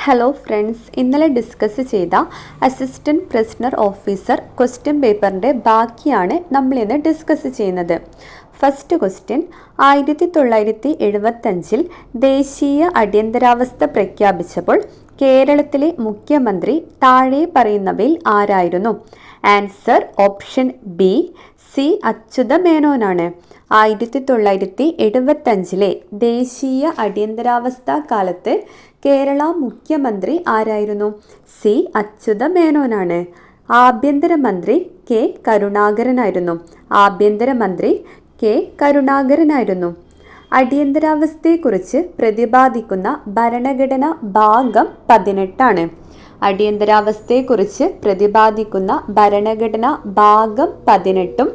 Hello friends, ഇന്നലെ discuss ചെയ്ത assistant പ്രസിഡർ officer question പേപ്പറിൻ്റെ ബാക്കിയാണ് നമ്മളിന്ന് ഡിസ്കസ് ചെയ്യുന്നത്. ഫസ്റ്റ് ക്വസ്റ്റ്യൻ, 1975 ദേശീയ അടിയന്തരാവസ്ഥ പ്രഖ്യാപിച്ചപ്പോൾ കേരളത്തിലെ മുഖ്യമന്ത്രി താഴെ പറയുന്നവയിൽ ആരായിരുന്നു? ആൻസർ ഓപ്ഷൻ ബി, സി അച്യുതമേനോനാണ്. 1975 ദേശീയ അടിയന്തരാവസ്ഥ കാലത്ത് കേരള മുഖ്യമന്ത്രി ആരായിരുന്നു? സി അച്യുതമേനോനാണ്. ആഭ്യന്തരമന്ത്രി കെ കരുണാകരനായിരുന്നു. ആഭ്യന്തരമന്ത്രി കെ കരുണാകരനായിരുന്നു. അടിയന്തരാവസ്ഥയെക്കുറിച്ച് പ്രതിപാദിക്കുന്ന ഭരണഘടന ഭാഗം 18. അടിയന്തരാവസ്ഥയെക്കുറിച്ച് പ്രതിപാദിക്കുന്ന ഭരണഘടന ഭാഗം 18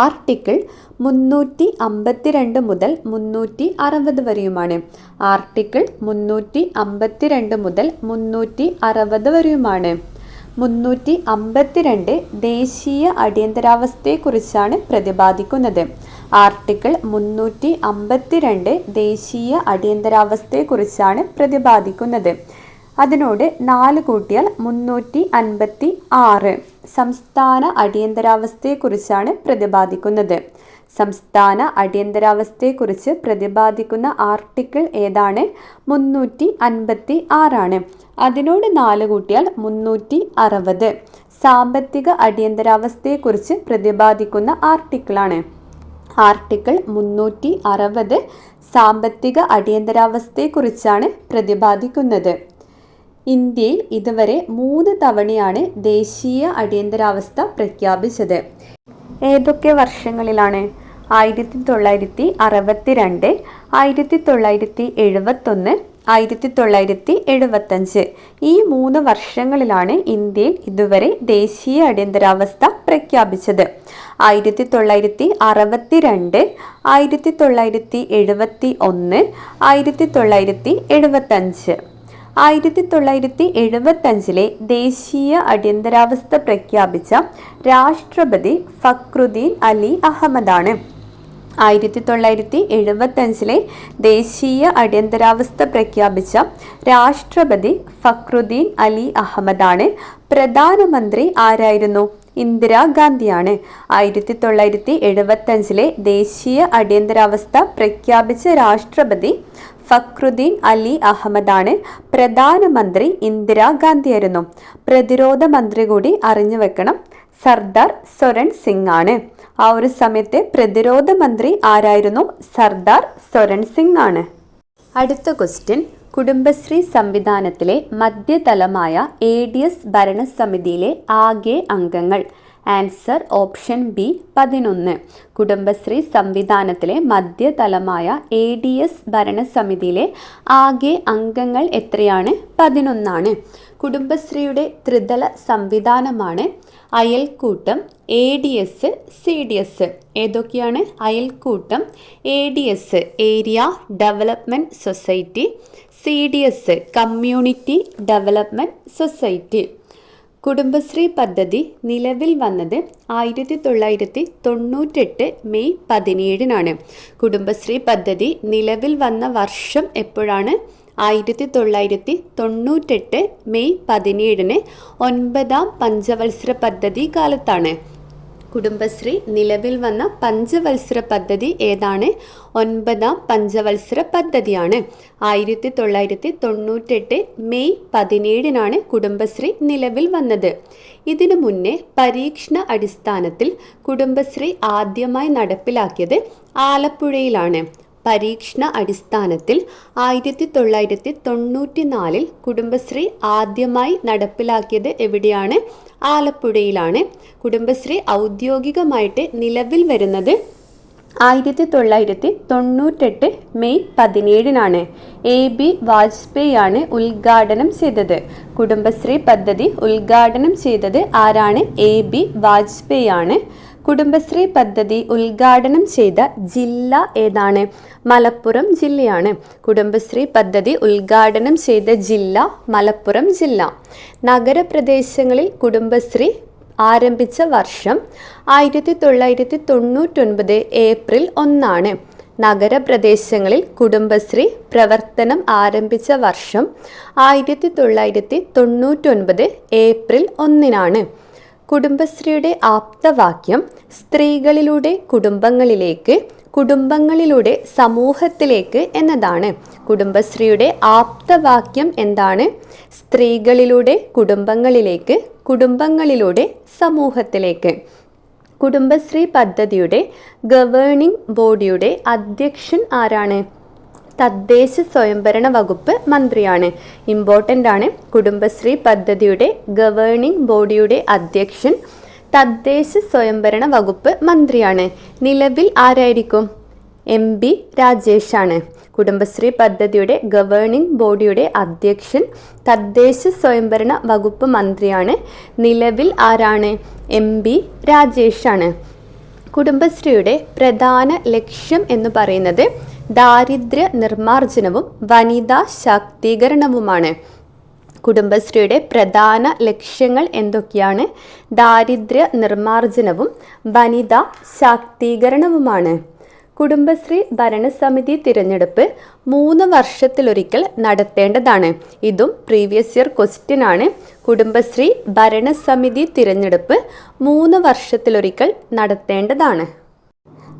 ആർട്ടിക്കിൾ 352 മുതൽ 360 വരെയുമാണ്. ആർട്ടിക്കിൾ 352 മുതൽ 360 വരെയുമാണ്. 352 ദേശീയ അടിയന്തരാവസ്ഥയെക്കുറിച്ചാണ് പ്രതിപാദിക്കുന്നത്. ആർട്ടിക്കിൾ 352 ദേശീയ അടിയന്തരാവസ്ഥയെക്കുറിച്ചാണ് പ്രതിപാദിക്കുന്നത്. അതിനോട് 4 കൂട്ടിയാൽ 356 സംസ്ഥാന അടിയന്തരാവസ്ഥയെക്കുറിച്ചാണ് പ്രതിപാദിക്കുന്നത്. സംസ്ഥാന അടിയന്തരാവസ്ഥയെക്കുറിച്ച് പ്രതിപാദിക്കുന്ന ആർട്ടിക്കിൾ ഏതാണ്? 356. അതിനോട് 4 കൂട്ടിയാൽ 360 സാമ്പത്തിക അടിയന്തരാവസ്ഥയെക്കുറിച്ച് പ്രതിപാദിക്കുന്ന ആർട്ടിക്കിളാണ്. ആർട്ടിക്കിൾ 360 സാമ്പത്തിക അടിയന്തരാവസ്ഥയെക്കുറിച്ചാണ് പ്രതിപാദിക്കുന്നത്. ഇന്ത്യയിൽ ഇതുവരെ 3 തവണയാണ് ദേശീയ അടിയന്തരാവസ്ഥ പ്രഖ്യാപിച്ചത്. ഏതൊക്കെ വർഷങ്ങളിലാണ്? 1962, 1971, 1975. ഈ 3 വർഷങ്ങളിലാണ് ഇന്ത്യയിൽ ഇതുവരെ ദേശീയ അടിയന്തരാവസ്ഥ പ്രഖ്യാപിച്ചത്. 1962, 1971, 1975. 1975 ദേശീയ അടിയന്തരാവസ്ഥ പ്രഖ്യാപിച്ച രാഷ്ട്രപതി ഫക്രുദ്ദീൻ അലി അഹമ്മദാണ്. 1975 ദേശീയ അടിയന്തരാവസ്ഥ പ്രഖ്യാപിച്ച രാഷ്ട്രപതി ഫക്രുദ്ദീൻ അലി അഹമ്മദാണ്. പ്രധാനമന്ത്രി ആരായിരുന്നു? ഇന്ദിരാഗാന്ധിയാണ്. 1975 ദേശീയ അടിയന്തരാവസ്ഥ പ്രഖ്യാപിച്ച രാഷ്ട്രപതി ഫക്രുദ്ദീൻ അലി അഹമ്മദാണ്. പ്രധാനമന്ത്രി ഇന്ദിരാഗാന്ധിയായിരുന്നു. പ്രതിരോധ മന്ത്രി കൂടി അറിഞ്ഞു വെക്കണം, സർദാർ സ്വരൺ സിംഗ് ആണ്. ആ ഒരു സമയത്തെ പ്രതിരോധ മന്ത്രി ആരായിരുന്നു? സർദാർ സ്വരൺ സിംഗ് ആണ്. അടുത്ത ക്വസ്റ്റ്യൻ, കുടുംബശ്രീ സംവിധാനത്തിലെ മധ്യതലമായ ADS ഭരണസമിതിയിലെ ആകെ അംഗങ്ങൾ. Answer option B, 11. കുടുംബശ്രീ സംവിധാനത്തിലെ മധ്യതലമായ ADS ഭരണസമിതിയിലെ ആകെ അംഗങ്ങൾ എത്രയാണ്? 11. കുടുംബശ്രീയുടെ ത്രിതല സംവിധാനമാണ് അയൽക്കൂട്ടം, ADS, CDS. ഏതൊക്കെയാണ്? അയൽക്കൂട്ടം, ADS area development society, CDS community development society. Kudumbashree പദ്ധതി നിലവിൽ വന്നത് 1998 മെയ് 17. കുടുംബശ്രീ പദ്ധതി നിലവിൽ വന്ന വർഷം എപ്പോഴാണ്? 1998 മെയ് 17 9ാം പഞ്ചവത്സര പദ്ധതി കാലത്താണ്. കുടുംബശ്രീ നിലവിൽ വന്ന പഞ്ചവത്സര പദ്ധതി ഏതാണ്? 9ാം പഞ്ചവത്സര പദ്ധതിയാണ്. 1998 മെയ് 17 കുടുംബശ്രീ നിലവിൽ വന്നത്. ഇതിനു മുന്നേ പരീക്ഷണ അടിസ്ഥാനത്തിൽ കുടുംബശ്രീ ആദ്യമായി നടപ്പിലാക്കിയത് ആലപ്പുഴയിലാണ്. പരീക്ഷണ അടിസ്ഥാനത്തിൽ 1994 കുടുംബശ്രീ ആദ്യമായി നടപ്പിലാക്കിയത് എവിടെയാണ്? ആലപ്പുഴയിലാണ്. കുടുംബശ്രീ ഔദ്യോഗികമായിട്ട് നിലവിൽ വരുന്നത് 1998 മെയ് 17 AB വാജ്പേയി ആണ് ഉദ്ഘാടനം ചെയ്തത്. കുടുംബശ്രീ പദ്ധതി ഉദ്ഘാടനം ചെയ്തത് ആരാണ്? AB വാജ്പേയി ആണ്. കുടുംബശ്രീ പദ്ധതി ഉദ്ഘാടനം ചെയ്ത ജില്ല ഏതാണ്? മലപ്പുറം ജില്ലയാണ്. കുടുംബശ്രീ പദ്ധതി ഉദ്ഘാടനം ചെയ്ത ജില്ല മലപ്പുറം ജില്ല. നഗരപ്രദേശങ്ങളിൽ കുടുംബശ്രീ ആരംഭിച്ച വർഷം 1999 ഏപ്രിൽ 1. നഗരപ്രദേശങ്ങളിൽ കുടുംബശ്രീ പ്രവർത്തനം ആരംഭിച്ച വർഷം 1999 ഏപ്രിൽ 1-നാണ്. കുടുംബശ്രീയുടെ ആപ്തവാക്യം സ്ത്രീകളിലൂടെ കുടുംബങ്ങളിലേക്ക്, കുടുംബങ്ങളിലൂടെ സമൂഹത്തിലേക്ക് എന്നതാണ്. കുടുംബശ്രീയുടെ ആപ്തവാക്യം എന്താണ്? സ്ത്രീകളിലൂടെ കുടുംബങ്ങളിലേക്ക്, കുടുംബങ്ങളിലൂടെ സമൂഹത്തിലേക്ക്. കുടുംബശ്രീ പദ്ധതിയുടെ ഗവേണിംഗ് ബോഡിയുടെ അധ്യക്ഷൻ ആരാണ്? തദ്ദേശ സ്വയംഭരണ വകുപ്പ് മന്ത്രിയാണ്. ഇമ്പോർട്ടൻ്റ് ആണ്. കുടുംബശ്രീ പദ്ധതിയുടെ ഗവേണിംഗ് ബോഡിയുടെ അധ്യക്ഷൻ തദ്ദേശ സ്വയംഭരണ വകുപ്പ് മന്ത്രിയാണ്. നിലവിൽ ആരായിരിക്കും? MP രാജേഷാണ്. കുടുംബശ്രീ പദ്ധതിയുടെ ഗവേണിംഗ് ബോഡിയുടെ അധ്യക്ഷൻ തദ്ദേശ സ്വയംഭരണ വകുപ്പ് മന്ത്രിയാണ്. നിലവിൽ ആരാണ്? MP രാജേഷാണ്. കുടുംബശ്രീയുടെ പ്രധാന ലക്ഷ്യം എന്ന് പറയുന്നത് ദാരിദ്ര്യ നിർമ്മാർജ്ജനവും വനിതാ ശാക്തീകരണവുമാണ്. കുടുംബശ്രീയുടെ പ്രധാന ലക്ഷ്യങ്ങൾ എന്തൊക്കെയാണ്? ദാരിദ്ര്യ നിർമ്മാർജ്ജനവും വനിതാ ശാക്തീകരണവുമാണ്. കുടുംബശ്രീ ഭരണസമിതി തിരഞ്ഞെടുപ്പ് 3 വർഷത്തിലൊരിക്കൽ നടത്തേണ്ടതാണ്. ഇതും പ്രീവിയസ് ഇയർ ക്വസ്റ്റ്യൻ ആണ്. കുടുംബശ്രീ ഭരണസമിതി തിരഞ്ഞെടുപ്പ് 3 വർഷത്തിലൊരിക്കൽ നടത്തേണ്ടതാണ്.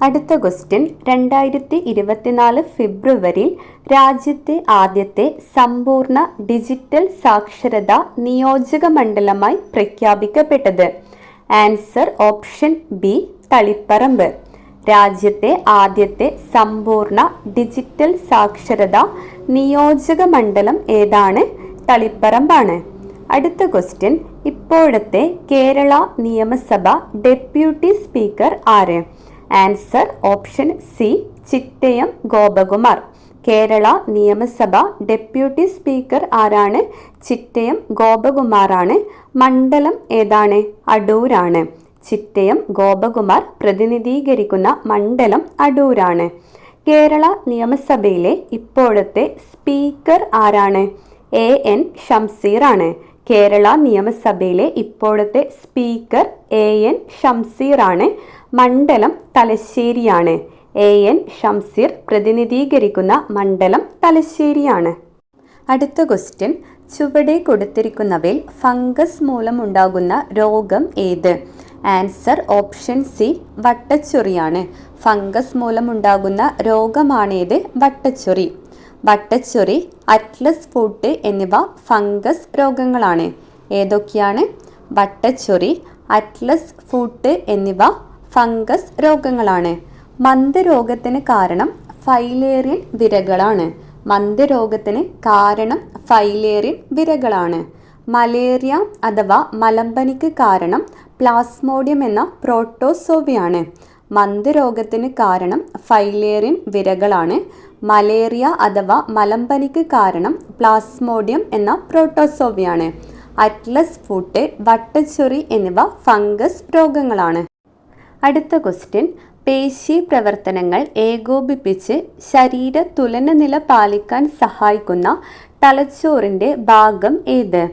അടുത്ത ക്വസ്റ്റ്യൻ 2024 ഫെബ്രുവരിയിൽ രാജ്യത്തെ ആദ്യത്തെ സമ്പൂർണ്ണ ഡിജിറ്റൽ സാക്ഷരതാ നിയോജക മണ്ഡലമായി പ്രഖ്യാപിക്കപ്പെട്ടത്? Answer option B, Taliparamba. രാജ്യത്തെ ആദ്യത്തെ സമ്പൂർണ്ണ ഡിജിറ്റൽ സാക്ഷരതാ നിയോജക മണ്ഡലം ഏതാണ്? തളിപ്പറമ്പാണ്. അടുത്ത ക്വസ്റ്റ്യൻ, ഇപ്പോഴത്തെ കേരള നിയമസഭ ഡെപ്യൂട്ടി സ്പീക്കർ ആര്? Answer option C, Chittayam Gopakumar. Kerala നിയമസഭ ഡെപ്യൂട്ടി സ്പീക്കർ ആരാണ്? ചിറ്റയം ഗോപകുമാറാണ്. മണ്ഡലം ഏതാണ്? അടൂരാണ്. ചിറ്റയം ഗോപകുമാർ പ്രതിനിധീകരിക്കുന്ന മണ്ഡലം അടൂരാണ്. കേരള നിയമസഭയിലെ ഇപ്പോഴത്തെ സ്പീക്കർ ആരാണ്? AN ഷംസീർ ആണ്. കേരള നിയമസഭയിലെ ഇപ്പോഴത്തെ സ്പീക്കർ AN ഷംസീർ ആണ്. മണ്ഡലം തലശ്ശേരിയാണ്. AN ഷംസീർ പ്രതിനിധീകരിക്കുന്ന മണ്ഡലം തലശ്ശേരിയാണ്. അടുത്ത ക്വസ്റ്റ്യൻ, ചുവടെ കൊടുത്തിരിക്കുന്നവയിൽ ഫംഗസ് മൂലമുണ്ടാകുന്ന രോഗം ഏത്? ആൻസർ ഓപ്ഷൻ സി, വട്ടച്ചൊറിയാണ്. ഫംഗസ് മൂലമുണ്ടാകുന്ന രോഗമാണേത്? വട്ടച്ചൊറി. വട്ടച്ചൊറി, അറ്റ്ലസ് ഫൂട്ട് എന്നിവ ഫംഗസ് രോഗങ്ങളാണ്. ഏതൊക്കെയാണ്? വട്ടച്ചൊറി, അറ്റ്ലസ് ഫൂട്ട് എന്നിവ ഫംഗസ് രോഗങ്ങളാണ്. മന്ദരോഗത്തിന് കാരണം ഫൈലേറിയൻ വിരകളാണ്. മന്ദരോഗത്തിന് കാരണം ഫൈലേറിയൻ വിരകളാണ്. മലേറിയ അഥവാ മലമ്പനിക്ക് കാരണം പ്ലാസ്മോഡിയം എന്ന പ്രോട്ടോസോവയാണ്. മന്ദരോഗത്തിന് കാരണം ഫൈലേറിയൻ വിരകളാണ്. മലേറിയ അഥവാ മലമ്പനിക്ക് കാരണം പ്ലാസ്മോഡിയം എന്ന പ്രോട്ടോസോവയാണ്. അറ്റ്ലസ് ഫൂട്ട്, വട്ടച്ചൊറി എന്നിവ ഫംഗസ് രോഗങ്ങളാണ്. അടുത്ത ക്വസ്റ്റ്യൻ, പേശി പ്രവർത്തനങ്ങൾ ഏകോപിപ്പിച്ച് ശരീര തുലനനില പാലിക്കാൻ സഹായിക്കുന്ന തലച്ചോറിൻ്റെ ഭാഗം ഏത്?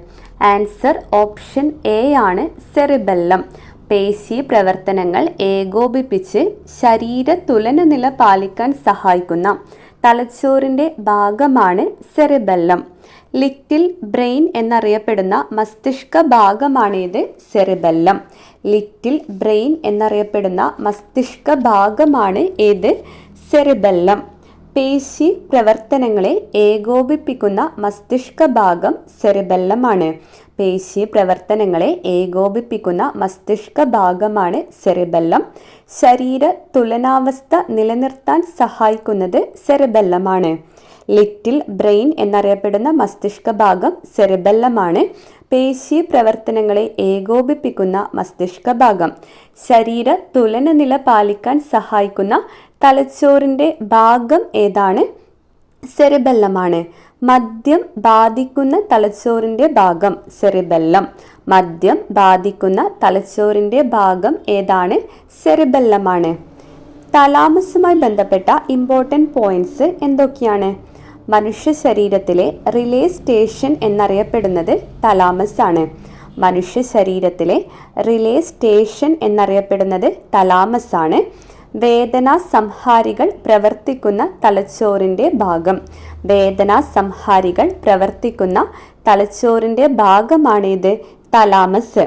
ആൻസർ ഓപ്ഷൻ എ ആണ്, സെറിബെല്ലം. പേശി പ്രവർത്തനങ്ങൾ ഏകോപിപ്പിച്ച് ശരീര തുലനനില പാലിക്കാൻ സഹായിക്കുന്ന തലച്ചോറിൻ്റെ ഭാഗമാണ് സെറിബെല്ലം. ലിറ്റിൽ ബ്രെയിൻ എന്നറിയപ്പെടുന്ന മസ്തിഷ്ക ഭാഗമാണേത്? സെറിബെല്ലം. ലിറ്റിൽ ബ്രെയിൻ എന്നറിയപ്പെടുന്ന മസ്തിഷ്ക ഭാഗമാണ് ഏത്? സെറിബെല്ലം. പേശി പ്രവർത്തനങ്ങളെ ഏകോപിപ്പിക്കുന്ന മസ്തിഷ്ക ഭാഗം സെറിബെല്ലമാണ്. പേശി പ്രവർത്തനങ്ങളെ ഏകോപിപ്പിക്കുന്ന മസ്തിഷ്ക ഭാഗമാണ് സെറിബെല്ലം. ശരീര തുലനാവസ്ഥ നിലനിർത്താൻ സഹായിക്കുന്നത് സെറിബെല്ലമാണ്. ലിറ്റിൽ ബ്രെയിൻ എന്നറിയപ്പെടുന്ന മസ്തിഷ്ക ഭാഗം സെറിബെല്ലമാണ്. പേശി പ്രവർത്തനങ്ങളെ ഏകോപിപ്പിക്കുന്ന മസ്തിഷ്ക ഭാഗം. ശരീര തുലനനില പാലിക്കാൻ സഹായിക്കുന്ന തലച്ചോറിൻ്റെ ഭാഗം ഏതാണ്? സെറിബെല്ലമാണ്. മദ്യം ബാധിക്കുന്ന തലച്ചോറിൻ്റെ ഭാഗം സെറിബെല്ലം. മദ്യം ബാധിക്കുന്ന തലച്ചോറിൻ്റെ ഭാഗം ഏതാണ്? സെറിബെല്ലമാണ്. തലാമസുമായി ബന്ധപ്പെട്ട ഇമ്പോർട്ടൻ്റ് പോയിന്റ്സ് എന്തൊക്കെയാണ്? മനുഷ്യ ശരീരത്തിലെ റിലേ സ്റ്റേഷൻ എന്നറിയപ്പെടുന്നത് തലാമസ് ആണ്. മനുഷ്യ ശരീരത്തിലെ റിലേ സ്റ്റേഷൻ എന്നറിയപ്പെടുന്നത് തലാമസ് ആണ്. വേദനാ സംഹാരികൾ പ്രവർത്തിക്കുന്ന തലച്ചോറിൻ്റെ ഭാഗം. വേദനാ സംഹാരികൾ പ്രവർത്തിക്കുന്ന തലച്ചോറിൻ്റെ ഭാഗമാണിത് തലാമസ്.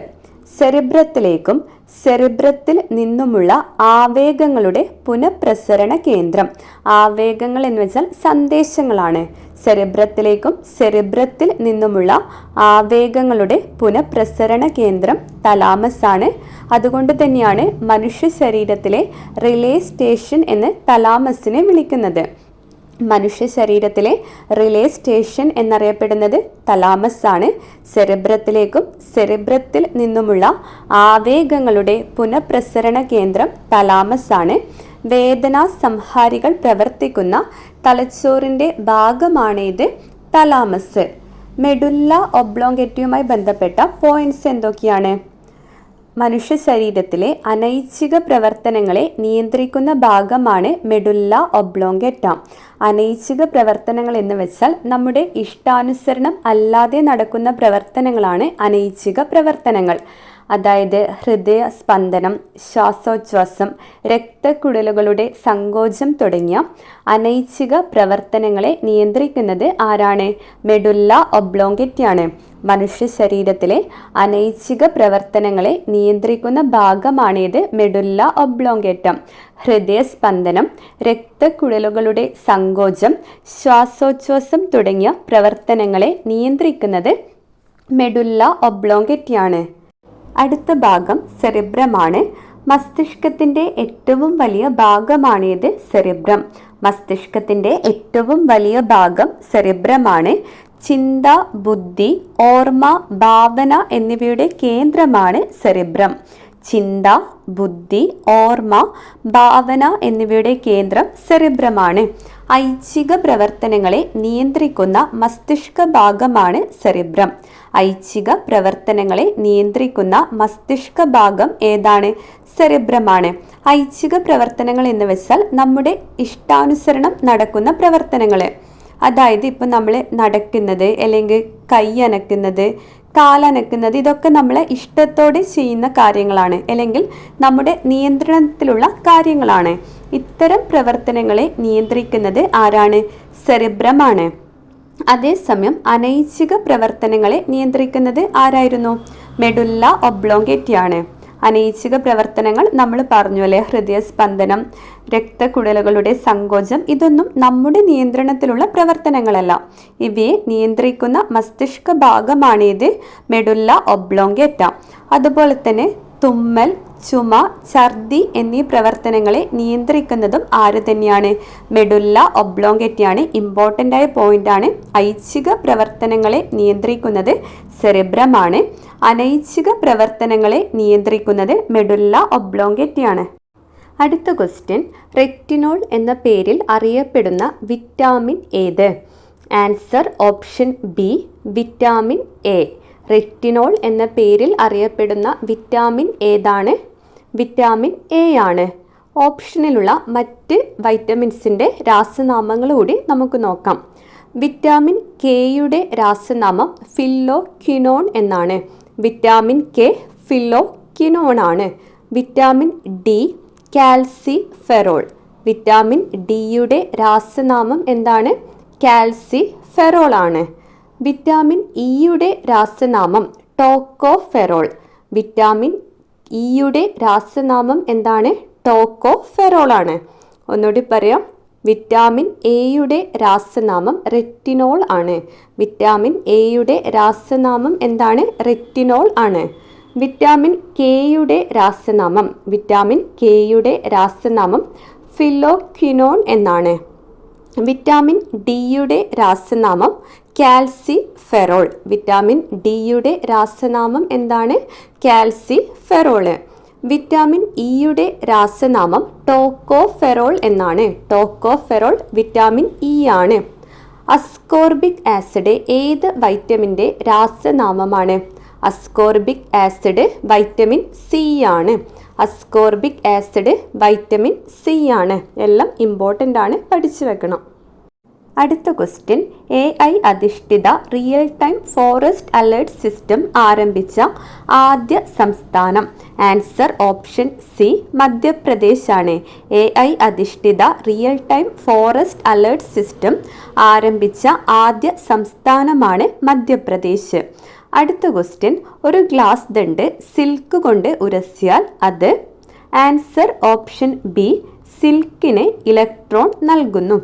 സെറിബ്രത്തിലേക്കും സെറിബ്രത്തിൽ നിന്നുമുള്ള ആവേഗങ്ങളുടെ പുനഃപ്രസരണ കേന്ദ്രം. ആവേഗങ്ങൾ എന്ന് വെച്ചാൽ സന്ദേശങ്ങളാണ്. സെറിബ്രത്തിലേക്കും സെറിബ്രത്തിൽ നിന്നുമുള്ള ആവേഗങ്ങളുടെ പുനഃപ്രസരണ കേന്ദ്രം തലാമസ് ആണ്. അതുകൊണ്ട് തന്നെയാണ് മനുഷ്യ ശരീരത്തിലെ റിലേ സ്റ്റേഷൻ എന്ന് തലാമസിനെ വിളിക്കുന്നത്. മനുഷ്യ ശരീരത്തിലെ റിലേ സ്റ്റേഷൻ എന്നറിയപ്പെടുന്നത് തലാമസ് ആണ്. സെറിബ്രത്തിലേക്കും സെറിബ്രത്തിൽ നിന്നുമുള്ള ആവേഗങ്ങളുടെ പുനഃപ്രസരണ കേന്ദ്രം തലാമസ് ആണ്. വേദനാ സംഹാരികൾ പ്രവർത്തിക്കുന്ന തലച്ചോറിൻ്റെ ഭാഗമാണിത് തലാമസ്. മെഡുല്ല ഒബ്ലോങ്കേറ്റയുമായി ബന്ധപ്പെട്ട പോയിന്റ്സ് എന്തൊക്കെയാണ്? മനുഷ്യ ശരീരത്തിലെ അനൈച്ഛിക പ്രവർത്തനങ്ങളെ നിയന്ത്രിക്കുന്ന ഭാഗമാണ് മെഡുല്ല ഒബ്ലോങ്കേറ്റ. അനൈച്ഛിക പ്രവർത്തനങ്ങൾ എന്ന് വെച്ചാൽ നമ്മുടെ ഇഷ്ടാനുസരണം അല്ലാതെ നടക്കുന്ന പ്രവർത്തനങ്ങളാണ് അനൈച്ഛിക പ്രവർത്തനങ്ങൾ. അതായത് ഹൃദയ സ്പന്ദനം, ശ്വാസോച്ഛ്വാസം, രക്തക്കുഴലുകളുടെ സങ്കോചം തുടങ്ങിയ അനൈച്ഛിക പ്രവർത്തനങ്ങളെ നിയന്ത്രിക്കുന്നത് ആരാണ്? മെഡുല്ല ഒബ്ലോങ്കേറ്റയാണ്. മനുഷ്യ ശരീരത്തിലെ അനൈച്ഛിക പ്രവർത്തനങ്ങളെ നിയന്ത്രിക്കുന്ന ഭാഗമാണിത് മെഡുല്ല ഒബ്ലോങ്കേറ്റ. ഹൃദയസ്പന്ദനം, രക്തക്കുഴലുകളുടെ സങ്കോചം, ശ്വാസോച്ഛ്വാസം തുടങ്ങിയ പ്രവർത്തനങ്ങളെ നിയന്ത്രിക്കുന്നത് മെഡുല്ല ഒബ്ലോങ്കേറ്റയാണ്. അടുത്ത ഭാഗം സെറിബ്രമാണ്. മസ്തിഷ്കത്തിൻ്റെ ഏറ്റവും വലിയ ഭാഗമാണിത് സെറിബ്രം. മസ്തിഷ്കത്തിൻ്റെ ഏറ്റവും വലിയ ഭാഗം സെറിബ്രമാണ്. ചിന്ത, ബുദ്ധി, ഓർമ്മ, ഭാവന എന്നിവയുടെ കേന്ദ്രമാണ് സെറിബ്രം. ചിന്ത, ബുദ്ധി, ഓർമ്മ, ഭാവന എന്നിവയുടെ കേന്ദ്രം സെറിബ്രമാണ്. ഐച്ഛിക പ്രവർത്തനങ്ങളെ നിയന്ത്രിക്കുന്ന മസ്തിഷ്ക ഭാഗമാണ് സെറിബ്രം. ഐച്ഛിക പ്രവർത്തനങ്ങളെ നിയന്ത്രിക്കുന്ന മസ്തിഷ്ക ഭാഗം ഏതാണ്? സെറിബ്രമാണ്. ഐച്ഛിക പ്രവർത്തനങ്ങൾ എന്ന് വെച്ചാൽ നമ്മുടെ ഇഷ്ടാനുസരണം നടക്കുന്ന പ്രവർത്തനങ്ങൾ. അതായത് ഇപ്പം നമ്മൾ നടക്കുന്നത്, അല്ലെങ്കിൽ കൈ അനക്കുന്നത്, കാലനക്കുന്നത്, ഇതൊക്കെ നമ്മളെ ഇഷ്ടത്തോടെ ചെയ്യുന്ന കാര്യങ്ങളാണ്, അല്ലെങ്കിൽ നമ്മുടെ നിയന്ത്രണത്തിലുള്ള കാര്യങ്ങളാണ്. ഇത്തരം പ്രവർത്തനങ്ങളെ നിയന്ത്രിക്കുന്നത് ആരാണ്? സെറിബ്രമാണ്. അതേസമയം അനൈച്ഛിക പ്രവർത്തനങ്ങളെ നിയന്ത്രിക്കുന്നത് ആരായിരുന്നു? മെഡുല്ല ഒബ്ലോങ്കേറ്റയാണ്. അനൈച്ഛിക പ്രവർത്തനങ്ങൾ നമ്മൾ പറഞ്ഞു അല്ലേ, ഹൃദയസ്പന്ദനം, രക്തക്കുഴലുകളുടെ സങ്കോചം, ഇതൊന്നും നമ്മുടെ നിയന്ത്രണത്തിലുള്ള പ്രവർത്തനങ്ങളല്ല. ഇവയെ നിയന്ത്രിക്കുന്ന മസ്തിഷ്ക ഭാഗമാണിത് മെഡുല്ല ഒബ്ലോങ്കേറ്റ. അതുപോലെ തന്നെ തുമ്മൽ, ചുമ, ഛർദി എന്നീ പ്രവർത്തനങ്ങളെ നിയന്ത്രിക്കുന്നതും ആര് തന്നെയാണ്? മെഡുല്ല ഒബ്ലോങ്കേറ്റയാണ്. ഇമ്പോർട്ടൻ്റ് ആയ പോയിന്റാണ്. ഐച്ഛിക പ്രവർത്തനങ്ങളെ നിയന്ത്രിക്കുന്നത് സെറിബ്രമാണ്. അനൈച്ഛിക പ്രവർത്തനങ്ങളെ നിയന്ത്രിക്കുന്നത് മെഡുല്ല ഒബ്ലോങ്കേറ്റയാണ്. അടുത്ത ക്വസ്റ്റ്യൻ, റെറ്റിനോൾ എന്ന പേരിൽ അറിയപ്പെടുന്ന വിറ്റാമിൻ ഏത്? Answer option B, vitamin A. Retinol എന്ന പേരിൽ അറിയപ്പെടുന്ന വിറ്റാമിൻ ഏതാണ്? വിറ്റാമിൻ എ ആണ്. ഓപ്ഷനിലുള്ള മറ്റ് വൈറ്റമിൻസിൻ്റെ രാസനാമങ്ങൾ കൂടി നമുക്ക് നോക്കാം. വിറ്റാമിൻ കെയുടെ രാസനാമം ഫില്ലോക്വിനോൺ എന്നാണ്. വിറ്റാമിൻ കെ ഫില്ലോക്വിനോൺ ആണ്. Vitamin D calciferol. വിറ്റാമിൻ ഡിയുടെ രാസനാമം എന്താണ്? കാൽസിഫെറോൾ ആണ്. വിറ്റാമിൻ ഇയുടെ രാസനാമം ടോക്കോഫെറോൾ. വിറ്റാമിൻ ഇയുടെ രാസനാമം എന്താണ്? ടോക്കോഫെറോൾ ആണ്. ഒന്നുകൂടി പറയാം, വിറ്റാമിൻ എയുടെ രാസനാമം റെറ്റിനോൾ ആണ്. വിറ്റാമിൻ എയുടെ രാസനാമം എന്താണ്? റെറ്റിനോൾ ആണ്. വിറ്റാമിൻ കെയുടെ രാസനാമം ഫില്ലോക്വിനോൺ എന്നാണ്. വിറ്റാമിൻ ഡിയുടെ രാസനാമം കാൽസിഫെറോൾ. വിറ്റാമിൻ ഡിയുടെ രാസനാമം എന്താണ്? കാൽസിഫെറോൾ. വിറ്റാമിൻ ഇയുടെ രാസനാമം ടോക്കോഫെറോൾ എന്നാണ്. ടോക്കോഫെറോൾ വിറ്റാമിൻ ഇ ആണ്. അസ്കോർബിക് ആസിഡ് ഏത് വൈറ്റമിൻ്റെ രാസനാമമാണ്? അസ്കോർബിക് ആസിഡ് വൈറ്റമിൻ സി ആണ്. അസ്കോർബിക് ആസിഡ് വൈറ്റമിൻ സി ആണ്. എല്ലാം ഇമ്പോർട്ടൻ്റ് ആണ്, പഠിച്ചു വെക്കണം. അടുത്ത ക്വസ്റ്റ്യൻ AI അധിഷ്ഠിത real time forest alert system ആരംഭിച്ച ആദ്യ സംസ്ഥാനം. ആൻസർ ഓപ്ഷൻ സി മധ്യപ്രദേശ് ആണ്. AI അധിഷ്ഠിത real time forest alert system ആരംഭിച്ച ആദ്യ സംസ്ഥാനമാണ് മധ്യപ്രദേശ്. അടുത്ത ക്വസ്റ്റ്യൻ ഒരു ഗ്ലാസ് ദണ്ട് സിൽക്ക് കൊണ്ട് ഉരസിയാൽ അത്. ആൻസർ ഓപ്ഷൻ ബി സിൽക്കിന് ഇലക്ട്രോൺ നൽകുന്നു.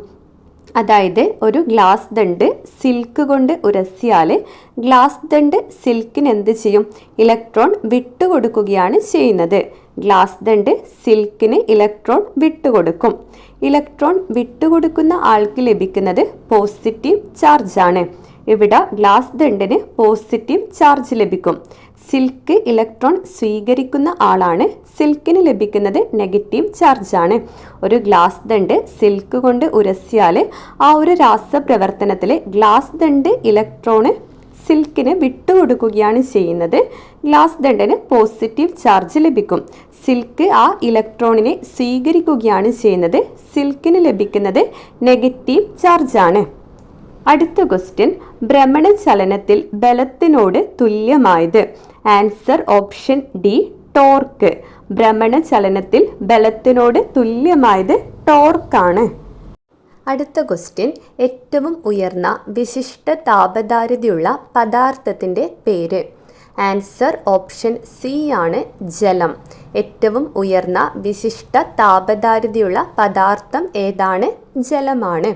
അതായത് ഒരു ഗ്ലാസ് ദണ്ട് സിൽക്ക് കൊണ്ട് ഉരസിയാൽ ഗ്ലാസ് ദണ്ട് സിൽക്കിന് എന്ത് ചെയ്യും? ഇലക്ട്രോൺ വിട്ടുകൊടുക്കുകയാണ് ചെയ്യുന്നത്. ഗ്ലാസ് ദണ്ട് സിൽക്കിന് ഇലക്ട്രോൺ വിട്ടുകൊടുക്കും. ഇലക്ട്രോൺ വിട്ടുകൊടുക്കുന്ന ആൾക്ക് ലഭിക്കുന്നത് പോസിറ്റീവ് ചാർജാണ്. ഇവിടെ ഗ്ലാസ് ദണ്ടിന് പോസിറ്റീവ് ചാർജ് ലഭിക്കും. സിൽക്ക് ഇലക്ട്രോൺ സ്വീകരിക്കുന്ന ആളാണ്. സിൽക്കിന് ലഭിക്കുന്നത് നെഗറ്റീവ് ചാർജാണ്. ഒരു ഗ്ലാസ് ദണ്ട് സിൽക്ക് കൊണ്ട് ഉരസിയാൽ ആ ഒരു രാസപ്രവർത്തനത്തിൽ ഗ്ലാസ് ദണ്ട് ഇലക്ട്രോണ് സിൽക്കിന് വിട്ടുകൊടുക്കുകയാണ് ചെയ്യുന്നത്. ഗ്ലാസ് ദണ്ടിന് പോസിറ്റീവ് ചാർജ് ലഭിക്കും. സിൽക്ക് ആ ഇലക്ട്രോണിനെ സ്വീകരിക്കുകയാണ് ചെയ്യുന്നത്. സിൽക്കിന് ലഭിക്കുന്നത് നെഗറ്റീവ് ചാർജാണ്. അടുത്ത ക്വസ്റ്റ്യൻ ഭ്രമണചലനത്തിൽ ബലത്തിനോട് തുല്യമായത്. Answer option D torque. ഭ്രമണചലനത്തിൽ ബലത്തിനോട് തുല്യമായത് ടോർക്കാണ്. അടുത്ത ക്വസ്റ്റ്യൻ ഏറ്റവും ഉയർന്ന വിശിഷ്ട താപധാരിതയുള്ള പദാർത്ഥത്തിൻ്റെ പേര്. ആൻസർ ഓപ്ഷൻ സി ആണ് ജലം. ഏറ്റവും ഉയർന്ന വിശിഷ്ട താപധാരിതയുള്ള പദാർത്ഥം ഏതാണ്? ജലമാണ്.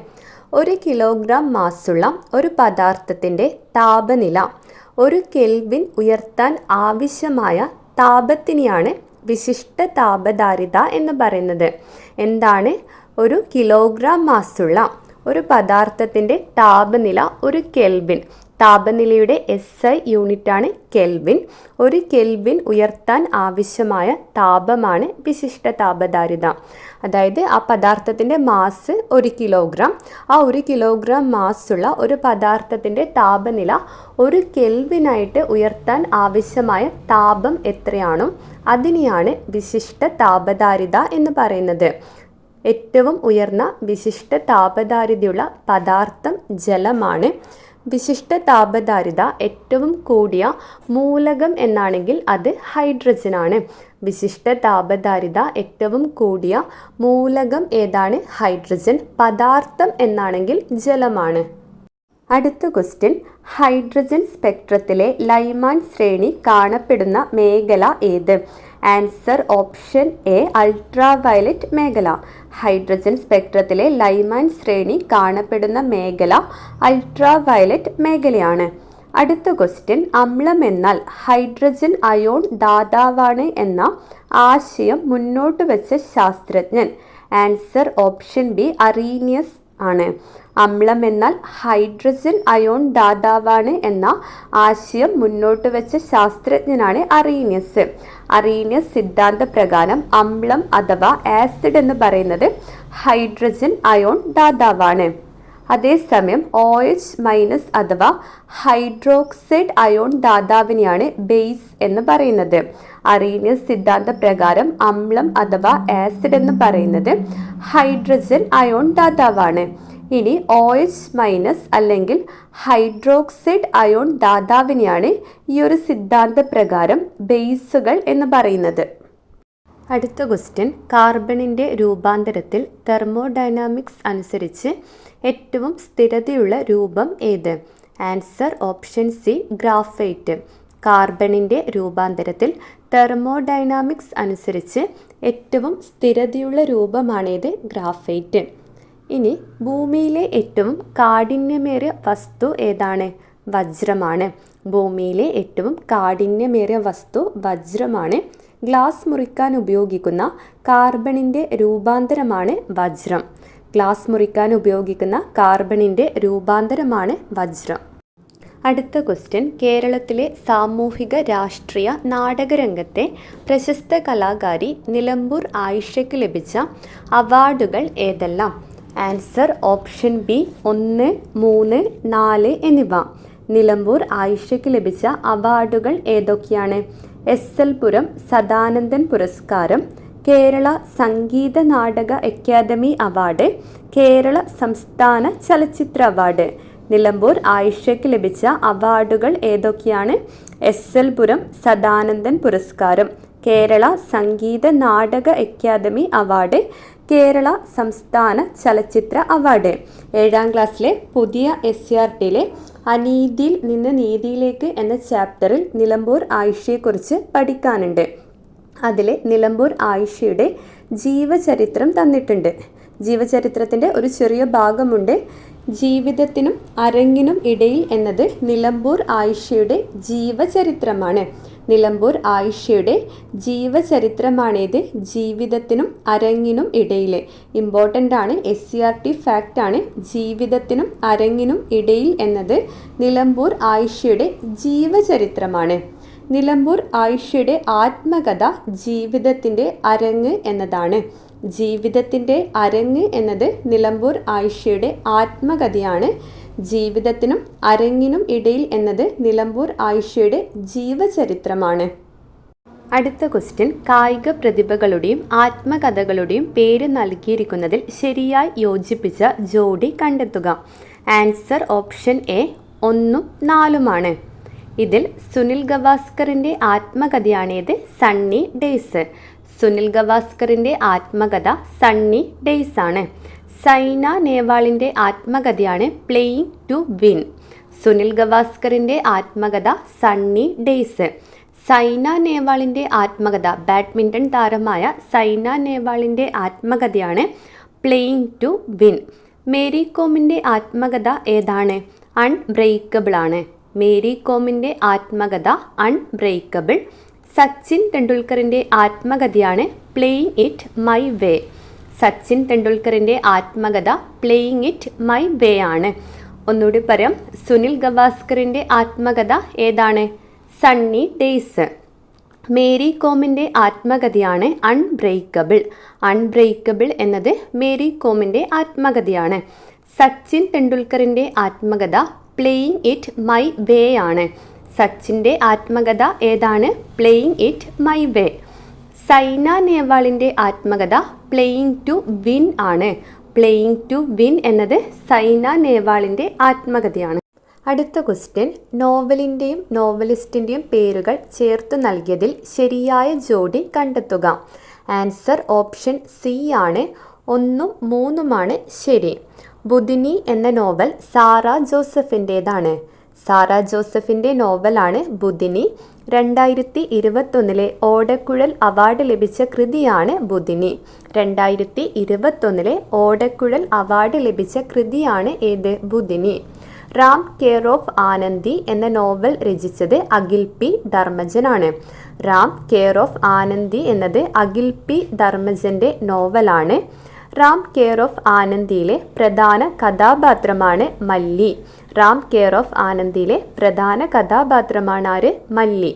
1 കിലോഗ്രാം മാസ്സുള്ള ഒരു പദാർത്ഥത്തിൻ്റെ താപനില 1 കെൽവിൻ ഉയർത്താൻ ആവശ്യമായ താപത്തിനെയാണ് വിശിഷ്ട താപധാരിത എന്ന് പറയുന്നത്. എന്താണ്? 1 കിലോഗ്രാം മാസ്സുള്ള ഒരു പദാർത്ഥത്തിൻ്റെ താപനില 1 കെൽവിൻ. താപനിലയുടെ SI യൂണിറ്റാണ് കെൽവിൻ. 1 കെൽവിൻ ഉയർത്താൻ ആവശ്യമായ താപമാണ് വിശിഷ്ട താപധാരിത. അതായത് ആ പദാർത്ഥത്തിൻ്റെ മാസ് 1 കിലോഗ്രാം. ആ 1 കിലോഗ്രാം മാസ്സുള്ള ഒരു പദാർത്ഥത്തിൻ്റെ താപനില 1 കെൽവിനായിട്ട് ഉയർത്താൻ ആവശ്യമായ താപം എത്രയാണോ അതിനെയാണ് വിശിഷ്ട താപധാരിത എന്ന് പറയുന്നത്. ഏറ്റവും ഉയർന്ന വിശിഷ്ട താപധാരിതയുള്ള പദാർത്ഥം ജലമാണ്. വിശിഷ്ട താപധാരിത ഏറ്റവും കൂടിയ മൂലകം എന്നാണെങ്കിൽ അത് ഹൈഡ്രജനാണ്. വിശിഷ്ട താപധാരിത ഏറ്റവും കൂടിയ മൂലകം ഏതാണ്? ഹൈഡ്രജൻ. പദാർത്ഥം എന്നാണെങ്കിൽ ജലമാണ്. അടുത്ത ക്വസ്റ്റ്യൻ ഹൈഡ്രജൻ സ്പെക്ട്രത്തിലെ ലൈമാൻ ശ്രേണി കാണപ്പെടുന്ന മേഖല ഏത്? ആൻസർ ഓപ്ഷൻ എ അൾട്രാവയലറ്റ് മേഖല. ഹൈഡ്രജൻ സ്പെക്ട്രത്തിലെ ലൈമാൻ ശ്രേണി കാണപ്പെടുന്ന മേഖല അൾട്രാവയലറ്റ് മേഖലയാണ്. അടുത്ത ക്വസ്റ്റ്യൻ അമ്ലം എന്നാൽ ഹൈഡ്രജൻ അയോൺ ദാതാവാണ് എന്ന ആശയം മുന്നോട്ട് വെച്ച ശാസ്ത്രജ്ഞൻ. ആൻസർ ഓപ്ഷൻ ബി അറീനിയസ് ആണ്. അമ്ലം എന്നാൽ ഹൈഡ്രജൻ അയോൺ ദാതാവാണ് എന്ന ആശയം മുന്നോട്ട് വെച്ച ശാസ്ത്രജ്ഞനാണ് അറീനിയസ്. അറീനിയസ് സിദ്ധാന്ത പ്രകാരം അമ്ലം അഥവാ ആസിഡ് എന്ന് പറയുന്നത് ഹൈഡ്രജൻ അയോൺ ദാതാവാണ്. അതേസമയം OH- അഥവാ ഹൈഡ്രോക്സൈഡ് അയോൺ ദാതാവിനെയാണ് ബേസ് എന്ന് പറയുന്നത്. അറീനിയസ് സിദ്ധാന്ത പ്രകാരം അമ്ലം അഥവാ ആസിഡ് എന്ന് പറയുന്നത് ഹൈഡ്രജൻ അയോൺ ദാതാവാണ്. ഇനി OH- അല്ലെങ്കിൽ ഹൈഡ്രോക്സൈഡ് അയോൺ ദാതാവിനെയാണ് ഈ ഒരു സിദ്ധാന്ത പ്രകാരം ബേസുകൾ എന്ന് പറയുന്നത്. അടുത്ത ക്വസ്റ്റ്യൻ കാർബണിൻ്റെ രൂപാന്തരത്തിൽ തെർമോഡൈനാമിക്സ് അനുസരിച്ച് ഏറ്റവും സ്ഥിരതയുള്ള രൂപം ഏത്? Answer option C graphite. കാർബണിൻ്റെ രൂപാന്തരത്തിൽ തെർമോഡൈനാമിക്സ് അനുസരിച്ച് ഏറ്റവും സ്ഥിരതയുള്ള രൂപമാണേത്? ഗ്രാഫൈറ്റ്. ഇനി ഭൂമിയിലെ ഏറ്റവും കാഠിന്യമേറിയ വസ്തു ഏതാണ്? വജ്രമാണ്. ഭൂമിയിലെ ഏറ്റവും കാഠിന്യമേറിയ വസ്തു വജ്രമാണ്. ഗ്ലാസ് മുറിക്കാൻ ഉപയോഗിക്കുന്ന കാർബണിൻ്റെ രൂപാന്തരമാണ് വജ്രം. ഗ്ലാസ് മുറിക്കാൻ ഉപയോഗിക്കുന്ന കാർബണിൻ്റെ രൂപാന്തരമാണ് വജ്രം. അടുത്ത ക്വസ്റ്റ്യൻ കേരളത്തിലെ സാമൂഹിക രാഷ്ട്രീയ നാടകരംഗത്തെ പ്രശസ്ത കലാകാരി നിലമ്പൂർ ആയിഷയ്ക്ക് ലഭിച്ച അവാർഡുകൾ ഏതെല്ലാം? ആൻസർ ഓപ്ഷൻ ബി 1, 3, 4 എന്നിവ. നിലമ്പൂർ ആയിഷയ്ക്ക് ലഭിച്ച അവാർഡുകൾ ഏതൊക്കെയാണ്? SL പുരം സദാനന്ദൻ പുരസ്കാരം, കേരള സംഗീത നാടക അക്കാദമി അവാർഡ്, കേരള സംസ്ഥാന ചലച്ചിത്ര അവാർഡ്. നിലമ്പൂർ ആയിഷയ്ക്ക് ലഭിച്ച അവാർഡുകൾ ഏതൊക്കെയാണ്? SL പുരം സദാനന്ദൻ പുരസ്കാരം, കേരള സംഗീത നാടക അക്കാദമി അവാർഡ്, കേരള സംസ്ഥാന ചലച്ചിത്ര അവാർഡ്. 7ാം ക്ലാസ്സിലെ പുതിയ SCERTയിലെ അനീതിയിൽ നിന്ന് നീതിയിലേക്ക് എന്ന ചാപ്റ്ററിൽ നിലമ്പൂർ ആയിഷയെക്കുറിച്ച് പഠിക്കാനുണ്ട്. അതിൽ നിലമ്പൂർ ആയിഷയുടെ ജീവചരിത്രം തന്നിട്ടുണ്ട്. ജീവചരിത്രത്തിൻ്റെ ഒരു ചെറിയ ഭാഗമുണ്ട്. ജീവിതത്തിനും അരങ്ങിനും ഇടയിൽ എന്നത് നിലമ്പൂർ ആയിഷയുടെ ജീവചരിത്രമാണ്. നിലമ്പൂർ ആയിഷയുടെ ജീവചരിത്രമാണിത്. ജീവിതത്തിനും അരങ്ങിനും ഇടയിൽ ഇമ്പോർട്ടൻ്റ് ആണ്. SCERT ഫാക്റ്റാണ്. ജീവിതത്തിനും അരങ്ങിനും ഇടയിൽ എന്നത് നിലമ്പൂർ ആയിഷയുടെ ജീവചരിത്രമാണ്. നിലമ്പൂർ ആയിഷയുടെ ആത്മകഥ ജീവിതത്തിൻ്റെ അരങ്ങ് എന്നതാണ്. ജീവിതത്തിൻ്റെ അരങ്ങ് എന്നത് നിലമ്പൂർ ആയിഷയുടെ ആത്മകഥയാണ്. ജീവിതത്തിനും അരങ്ങിനും ഇടയിൽ എന്നത് നിലമ്പൂർ ആയിഷയുടെ ജീവചരിത്രമാണ്. അടുത്ത ക്വസ്റ്റ്യൻ, കായിക പ്രതിഭകളുടെയും ആത്മകഥകളുടെയും പേര് നൽകിയിരിക്കുന്നതിൽ ശരിയായി യോജിപ്പിച്ച ജോഡി കണ്ടെത്തുക. ആൻസർ ഓപ്ഷൻ എ 1ഉം 4ഉമാണ്. ഇതിൽ സുനിൽ ഗവാസ്കറിൻ്റെ ആത്മകഥയാണേത്? Sunny days. സുനിൽ ഗവാസ്കറിൻ്റെ ആത്മകഥ സണ്ണി ഡേയ്സ് ആണ്. സൈന നേവാളിൻ്റെ ആത്മകഥയാണ് പ്ലേയിങ് ടു വിൻ. സുനിൽ ഗവാസ്കറിൻ്റെ ആത്മകഥ സണ്ണി ഡേയ്സ്. സൈന നേവാളിൻ്റെ ആത്മകഥ, ബാഡ്മിൻ്റൺ താരമായ സൈന നേവാളിൻ്റെ ആത്മകഥയാണ് പ്ലേയിങ് ടു വിൻ. മേരി കോമിൻ്റെ ആത്മകഥ ഏതാണ്? അൺബ്രേക്കബിൾ ആണ്. മേരി കോമിൻ്റെ ആത്മകഥ അൺബ്രേക്കബിൾ. സച്ചിൻ തെണ്ടുൽക്കറിൻ്റെ ആത്മകഥയാണ് playing it my way. Sachin തെണ്ടുൽക്കറിൻ്റെ ആത്മകഥ പ്ലേയിങ് ഇറ്റ് മൈ വേ ആണ്. ഒന്നുകൂടി പറയാം, സുനിൽ ഗവാസ്കറിൻ്റെ ആത്മകഥ ഏതാണ്? Sunny days. മേരി കോമിൻ്റെ ആത്മകഥയാണ് അൺബ്രേക്കബിൾ. അൺബ്രേക്കബിൾ എന്നത് മേരി കോമിൻ്റെ ആത്മകഥയാണ്. സച്ചിൻ തെണ്ടുൽക്കറിൻ്റെ ആത്മകഥ പ്ലേയിങ് ഇറ്റ് മൈ വേ ആണ്. സച്ചിൻ്റെ ആത്മകഥ ഏതാണ്? Playing it my way. Saina നേവാളിൻ്റെ ആത്മകഥ പ്ലേയിങ് ടു വിൻ ആണ്. പ്ലേയിങ് ടു വിൻ എന്നത് സൈന നേവാളിൻ്റെ ആത്മകഥയാണ്. അടുത്ത ക്വസ്റ്റ്യൻ, നോവലിൻ്റെയും നോവലിസ്റ്റിൻ്റെയും പേരുകൾ ചേർത്ത് നൽകിയതിൽ ശരിയായ ജോഡി കണ്ടെത്തുക. ആൻസർ ഓപ്ഷൻ സി ആണ്. 1ഉം 3ഉമാണ് ശരി. ബുധിനി എന്ന നോവൽ സാറ ജോസഫിൻ്റേതാണ്. സാറ ജോസഫിൻ്റെ നോവലാണ് ബുധിനി. 2021 ഓടക്കുഴൽ അവാർഡ് ലഭിച്ച കൃതിയാണ് ബുധിനി. 2021 ഓടക്കുഴൽ അവാർഡ് ലഭിച്ച കൃതിയാണ് ഏത്? ബുധിനി. റാം കെയർ ഓഫ് ആനന്ദി എന്ന നോവൽ രചിച്ചത് അഖിൽ പി ധർമ്മജനാണ്. റാം കെയർ ഓഫ് ആനന്ദി എന്നത് അഖിൽ പി ധർമ്മജൻ്റെ നോവലാണ്. റാം കെയർ ഓഫ് ആനന്ദിയിലെ പ്രധാന കഥാപാത്രമാണ് മല്ലി. റാം കെയർ ഓഫ് ആനന്ദിയിലെ പ്രധാന കഥാപാത്രമാണ് ആര്? മല്ലി.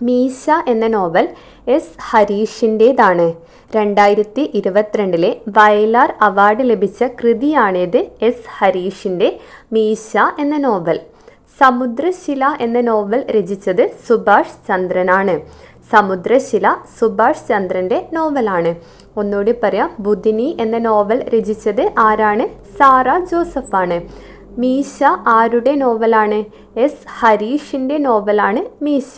മീശ എന്ന നോവൽ എസ് ഹരീഷിൻ്റേതാണ്. 2022 വയലാർ അവാർഡ് ലഭിച്ച കൃതിയാണേത്? എസ് ഹരീഷിൻ്റെ മീശ എന്ന നോവൽ. സമുദ്രശില എന്ന നോവൽ രചിച്ചത് സുഭാഷ് ചന്ദ്രനാണ്. സമുദ്രശില സുഭാഷ് ചന്ദ്രൻ്റെ നോവലാണ്. ഒന്നുകൂടി പറയാം, ബുധിനി എന്ന നോവൽ രചിച്ചത് ആരാണ്? സാറ ജോസഫാണ്. മീശ ആരുടെ നോവലാണ്? എസ് ഹരീഷിൻ്റെ നോവലാണ് മീശ.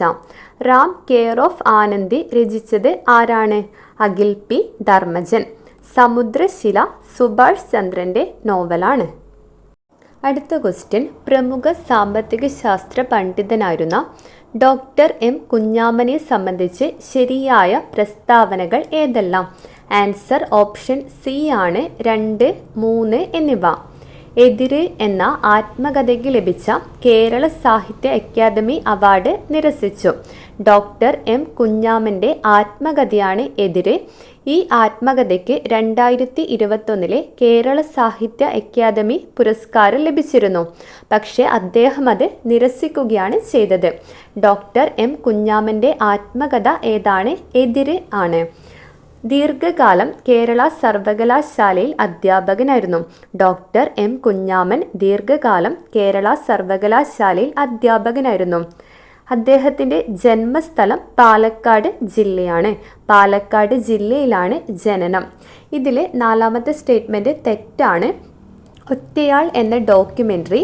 റാം കെയർ ഓഫ് ആനന്ദി രചിച്ചത് ആരാണ്? അഖിൽ പി ധർമ്മജൻ. സമുദ്രശില സുഭാഷ് ചന്ദ്രൻ്റെ നോവലാണ്. അടുത്ത ക്വസ്റ്റ്യൻ, പ്രമുഖ സാമ്പത്തിക ശാസ്ത്ര പണ്ഡിതനായിരുന്ന ഡോക്ടർ എം കുഞ്ഞാമനെ സംബന്ധിച്ച് ശരിയായ പ്രസ്താവനകൾ ഏതെല്ലാം? ആൻസർ ഓപ്ഷൻ സി ആണ്. 2, 3 എന്നിവ. എതിര് എന്ന ആത്മകഥയ്ക്ക് ലഭിച്ച കേരള സാഹിത്യ അക്കാദമി അവാർഡ് നിരസിച്ചു. ഡോക്ടർ എം കുഞ്ഞാമൻ്റെ ആത്മകഥയാണ് എതിര്. ഈ ആത്മകഥയ്ക്ക് 2021 കേരള സാഹിത്യ അക്കാദമി പുരസ്കാരം ലഭിച്ചിരുന്നു. പക്ഷേ അദ്ദേഹം അത് നിരസിക്കുകയാണ് ചെയ്തത്. ഡോക്ടർ എം കുഞ്ഞാമൻ്റെ ആത്മകഥ ഏതാണ്? എതിര് ആണ്. ദീർഘകാലം കേരള സർവകലാശാലയിൽ അധ്യാപകനായിരുന്നു. ഡോക്ടർ എം കുഞ്ഞാമൻ ദീർഘകാലം കേരള സർവകലാശാലയിൽ അധ്യാപകനായിരുന്നു. അദ്ദേഹത്തിൻ്റെ ജന്മസ്ഥലം പാലക്കാട് ജില്ലയാണ്. പാലക്കാട് ജില്ലയിലാണ് ജനനം. ഇതിലെ 4ാമത്തെ സ്റ്റേറ്റ്മെൻറ്റ് തെറ്റാണ്. ഒറ്റയാൾ എന്ന ഡോക്യുമെൻ്ററി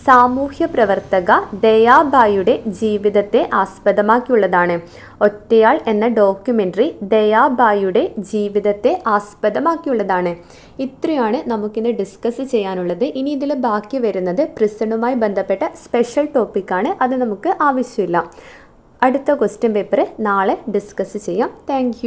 സാമൂഹ്യ പ്രവർത്തക ദയാബായിയുടെ ജീവിതത്തെ ആസ്പദമാക്കിയുള്ളതാണ്. ഒറ്റയാൾ എന്ന ഡോക്യുമെൻ്ററി ദയാബായിയുടെ ജീവിതത്തെ ആസ്പദമാക്കിയുള്ളതാണ്. ഇത്രയാണ് നമുക്കിന്ന് ഡിസ്കസ് ചെയ്യാനുള്ളത്. ഇനി ഇതിൽ ബാക്കി വരുന്നത് പ്രിസണുമായി ബന്ധപ്പെട്ട സ്പെഷ്യൽ ടോപ്പിക്കാണ്. അത് നമുക്ക് ആവശ്യമില്ല. അടുത്ത ക്വസ്റ്റ്യൻ പേപ്പർ നാളെ ഡിസ്കസ് ചെയ്യാം. താങ്ക്